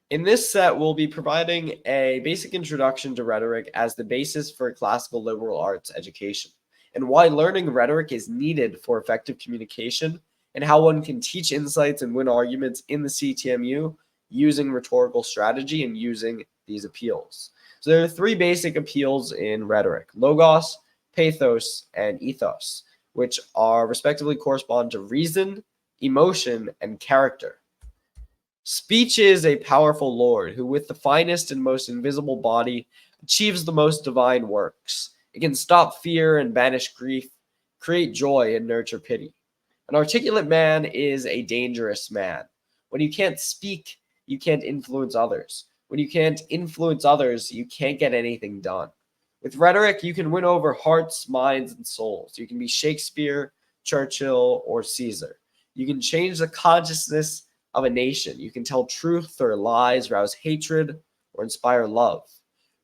In this set, we'll be providing a basic introduction to rhetoric as the basis for a classical liberal arts education, and why learning rhetoric is needed for effective communication, and how one can teach insights and win arguments in the CTMU using rhetorical strategy and using these appeals. So there are three basic appeals in rhetoric: logos, pathos, and ethos, which are respectively correspond to reason, emotion, and character. Speech is a powerful lord who, with the finest and most invisible body, achieves the most divine works. It can stop fear and banish grief, create joy and nurture pity. An articulate man is a dangerous man. When you can't speak, you can't influence others. When you can't influence others, you can't get anything done. With rhetoric, you can win over hearts, minds, and souls. You can be Shakespeare, Churchill, or Caesar. You can change the consciousness of a nation. You can tell truth or lies, rouse hatred, or inspire love.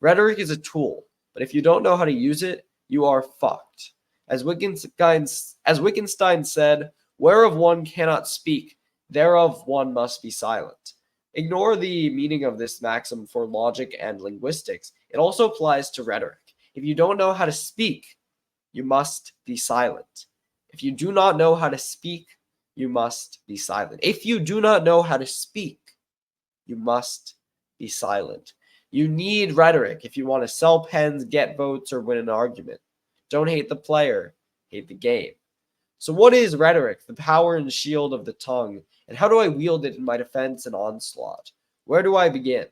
Rhetoric is a tool, but if you don't know how to use it, you are fucked. As Wittgenstein said, whereof one cannot speak, thereof one must be silent. Ignore the meaning of this maxim for logic and linguistics. It also applies to rhetoric. If you don't know how to speak, you must be silent. If you do not know how to speak, you must be silent. If you do not know how to speak, you must be silent. You need rhetoric if you want to sell pens, get votes, or win an argument. Don't hate the player, hate the game. So what is rhetoric, the power and shield of the tongue, and how do I wield it in my defense and onslaught? Where do I begin?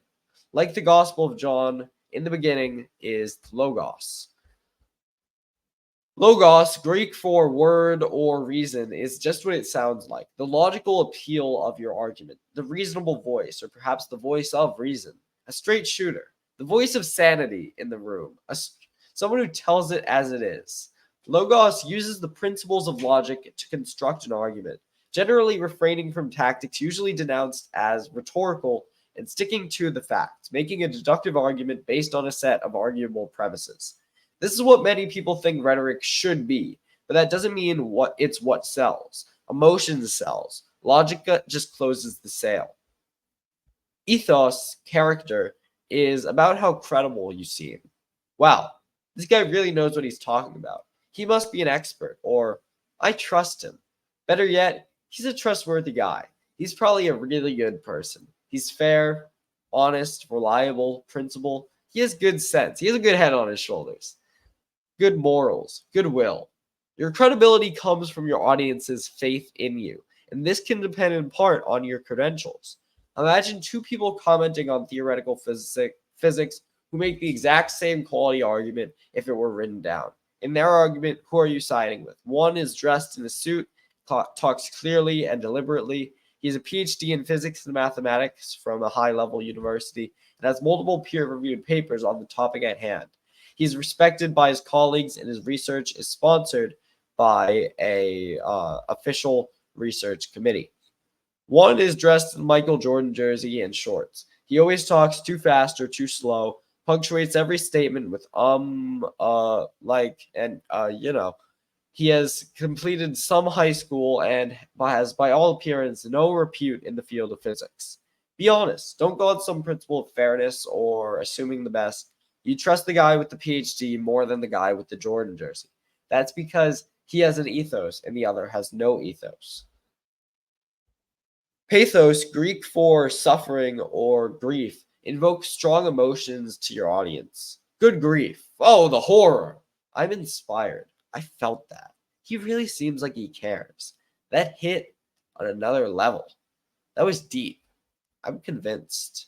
Like the Gospel of John, in the beginning is logos. Logos, Greek for word or reason, is just what it sounds like. The logical appeal of your argument, the reasonable voice, or perhaps the voice of reason, a straight shooter, the voice of sanity in the room, someone who tells it as it is. Logos uses the principles of logic to construct an argument, generally refraining from tactics usually denounced as rhetorical and sticking to the facts, making a deductive argument based on a set of arguable premises. This is what many people think rhetoric should be, but that doesn't mean what sells. Emotion sells. Logic just closes the sale. Ethos, character, is about how credible you seem. Wow, this guy really knows what he's talking about. He must be an expert, or I trust him. Better yet, he's a trustworthy guy. He's probably a really good person. He's fair, honest, reliable, principled. He has good sense. He has a good head on his shoulders. Good morals, goodwill. Your credibility comes from your audience's faith in you, and this can depend in part on your credentials. Imagine two people commenting on theoretical physics who make the exact same quality argument if it were written down. In their argument, who are you siding with? One is dressed in a suit, talks clearly and deliberately. He has a PhD in physics and mathematics from a high-level university and has multiple peer-reviewed papers on the topic at hand. He's respected by his colleagues, and his research is sponsored by a official research committee. One is dressed in Michael Jordan jersey and shorts. He always talks too fast or too slow, punctuates every statement with like, and He has completed some high school and has, by all appearance, no repute in the field of physics. Be honest. Don't go on some principle of fairness or assuming the best. You trust the guy with the PhD more than the guy with the Jordan jersey. That's because he has an ethos and the other has no ethos. Pathos, Greek for suffering or grief, invokes strong emotions to your audience. Good grief. Oh, the horror. I'm inspired. I felt that. He really seems like he cares. That hit on another level. That was deep. I'm convinced.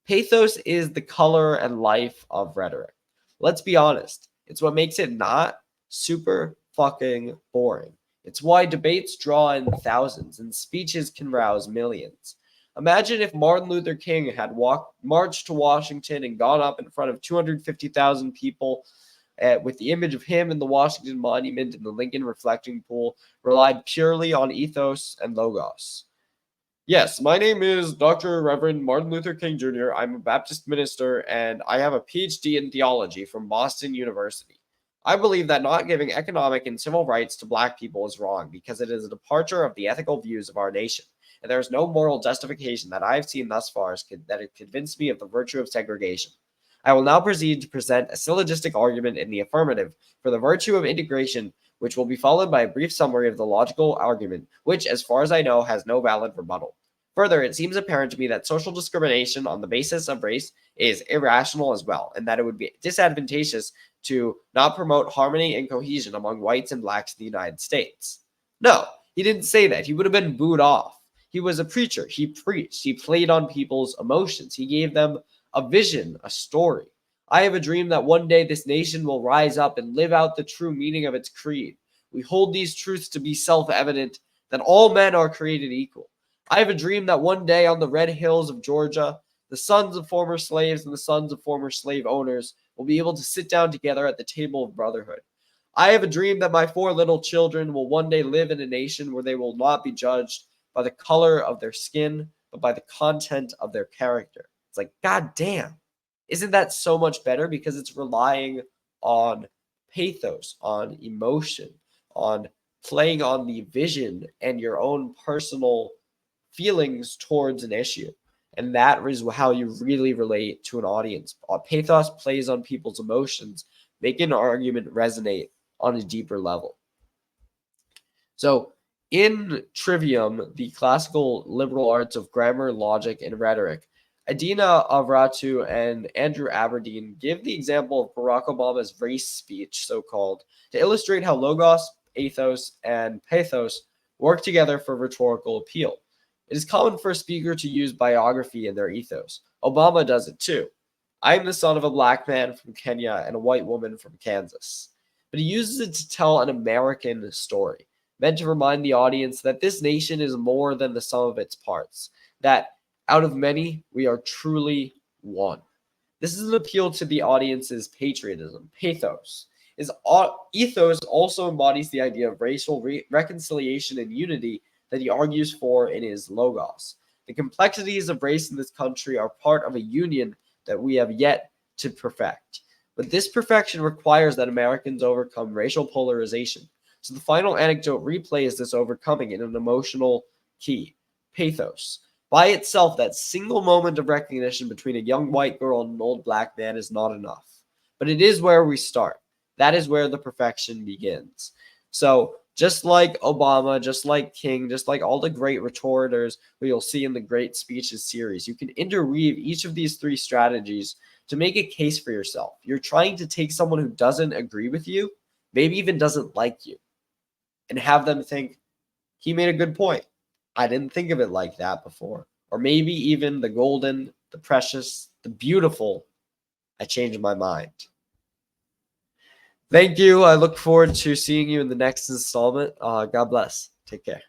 Pathos is the color and life of rhetoric. Let's be honest. It's what makes it not super fucking boring. It's why debates draw in thousands and speeches can rouse millions. Imagine if Martin Luther King had marched to Washington and gone up in front of 250,000 people with the image of him in the Washington Monument and the Lincoln Reflecting Pool, relied purely on ethos and logos. Yes, my name is Dr. Reverend Martin Luther King Jr. I'm a Baptist minister, and I have a PhD in theology from Boston University. I believe that not giving economic and civil rights to Black people is wrong because it is a departure of the ethical views of our nation. and there is no moral justification that I have seen thus far that it convinced me of the virtue of segregation. I will now proceed to present a syllogistic argument in the affirmative for the virtue of integration, which will be followed by a brief summary of the logical argument, which, as far as I know, has no valid rebuttal. Further, it seems apparent to me that social discrimination on the basis of race is irrational as well, and that it would be disadvantageous to not promote harmony and cohesion among whites and blacks in the United States. No, he didn't say that. He would have been booed off. He was a preacher. He preached. He played on people's emotions. He gave them a vision, a story. I have a dream that one day this nation will rise up and live out the true meaning of its creed. We hold these truths to be self-evident, that all men are created equal. I have a dream that one day on the red hills of Georgia, the sons of former slaves and the sons of former slave owners will be able to sit down together at the table of brotherhood. I have a dream that my 4 little children will one day live in a nation where they will not be judged by the color of their skin, but by the content of their character. It's like, God damn, isn't that so much better? Because it's relying on pathos, on emotion, on playing on the vision and your own personal feelings towards an issue. And that is how you really relate to an audience. Pathos plays on people's emotions, making an argument resonate on a deeper level. So in Trivium, the classical liberal arts of grammar, logic, and rhetoric, Adina Avratu and Andrew Aberdeen give the example of Barack Obama's race speech, so-called, to illustrate how logos, ethos, and pathos work together for rhetorical appeal. It is common for a speaker to use biography in their ethos. Obama does it too. I am the son of a black man from Kenya and a white woman from Kansas. But he uses it to tell an American story, meant to remind the audience that this nation is more than the sum of its parts, that out of many, we are truly one. This is an appeal to the audience's patriotism, pathos. Ethos also embodies the idea of racial reconciliation and unity that he argues for in his logos. The complexities of race in this country are part of a union that we have yet to perfect. But this perfection requires that Americans overcome racial polarization. So the final anecdote replays this overcoming in an emotional key, pathos. By itself, that single moment of recognition between a young white girl and an old black man is not enough. But it is where we start. That is where the perfection begins. So just like Obama, just like King, just like all the great rhetoricers who you'll see in the Great Speeches series, you can interweave each of these 3 strategies to make a case for yourself. You're trying to take someone who doesn't agree with you, maybe even doesn't like you, and have them think, he made a good point. I didn't think of it like that before. Or maybe even the golden, the precious, the beautiful, I changed my mind. Thank you. I look forward to seeing you in the next installment. God bless. Take care.